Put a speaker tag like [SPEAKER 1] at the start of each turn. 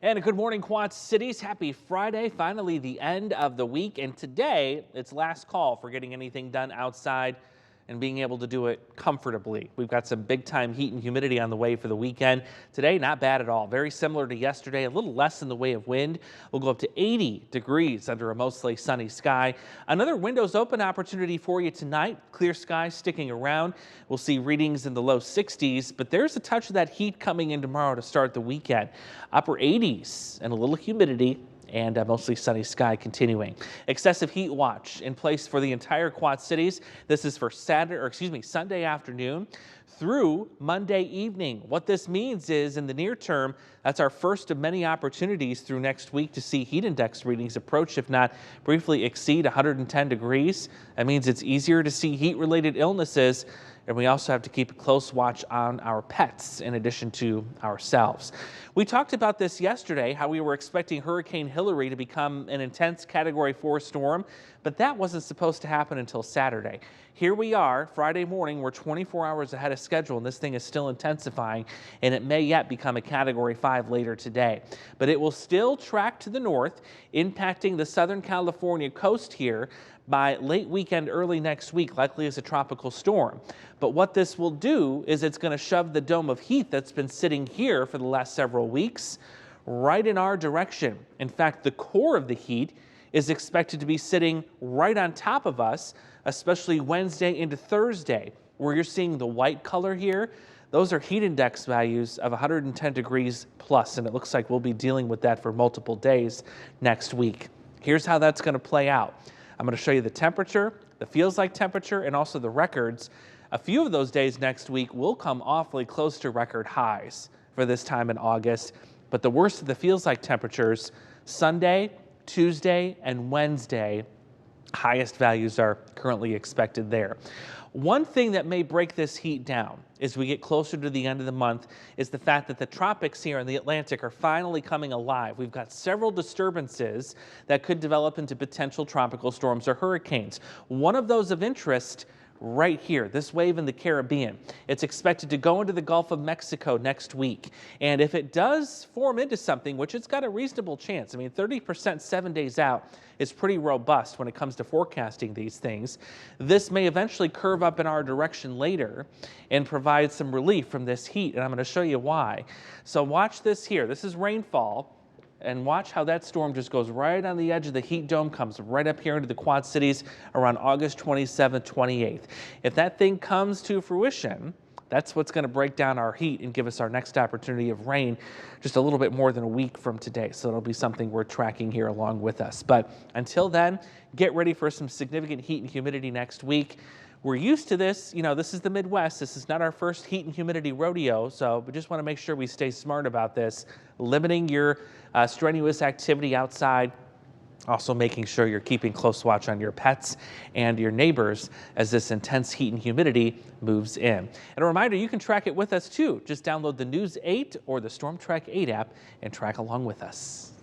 [SPEAKER 1] And a good morning, Quad Cities. Happy Friday. Finally, the end of the week. And today, it's last call for getting anything done outside and being able to do it comfortably. We've got some big time heat and humidity on the way for the weekend. Today, not bad at all. Very similar to yesterday, a little less in the way of wind. We'll go up to 80 degrees under a mostly sunny sky. Another windows open opportunity for you tonight. Clear skies sticking around. We'll see readings in the low 60s, but there's a touch of that heat coming in tomorrow to start the weekend. Upper 80s and a little humidity, and a mostly sunny sky continuing. Excessive heat watch in place for the entire Quad Cities. This is for Sunday afternoon through Monday evening. What this means is in the near term, that's our first of many opportunities through next week to see heat index readings approach, if not briefly exceed 110 degrees. That means it's easier to see heat-related illnesses. And we also have to keep a close watch on our pets in addition to ourselves. We talked about this yesterday, how we were expecting Hurricane Hilary to become an intense Category 4 storm, but that wasn't supposed to happen until Saturday. Here we are, Friday morning, we're 24 hours ahead of schedule, and this thing is still intensifying, and it may yet become a Category 5 later today. But it will still track to the north, impacting the Southern California coast here by late weekend, early next week, likely as a tropical storm. But what this will do is it's going to shove the dome of heat that's been sitting here for the last several weeks right in our direction. In fact, the core of the heat is expected to be sitting right on top of us, especially Wednesday into Thursday, where you're seeing the white color here. Those are heat index values of 110 degrees plus, and it looks like we'll be dealing with that for multiple days next week. Here's how that's going to play out. I'm going to show you the temperature, the feels like temperature, and also the records. A few of those days next week will come awfully close to record highs for this time in August, but the worst of the feels like temperatures, Sunday, Tuesday, and Wednesday, highest values are currently expected there. One thing that may break this heat down as we get closer to the end of the month is the fact that the tropics here in the Atlantic are finally coming alive. We've got several disturbances that could develop into potential tropical storms or hurricanes. One of those of interest right here, this wave in the Caribbean. It's expected to go into the Gulf of Mexico next week. And if it does form into something, which it's got a reasonable chance, I mean, 30% 7 days out is pretty robust when it comes to forecasting these things. This may eventually curve up in our direction later and provide some relief from this heat. And I'm going to show you why. So watch this here. This is rainfall. And watch how that storm just goes right on the edge of the heat dome, comes right up here into the Quad Cities around August 27th, 28th. If that thing comes to fruition, that's what's going to break down our heat and give us our next opportunity of rain just a little bit more than a week from today. So it'll be something we're tracking here along with us. But until then, get ready for some significant heat and humidity next week. We're used to this. You know, this is the Midwest. This is not our first heat and humidity rodeo. So we just want to make sure we stay smart about this, limiting your strenuous activity outside. Also making sure you're keeping close watch on your pets and your neighbors as this intense heat and humidity moves in. And a reminder, you can track it with us too. Just download the News 8 or the Storm Track 8 app and track along with us.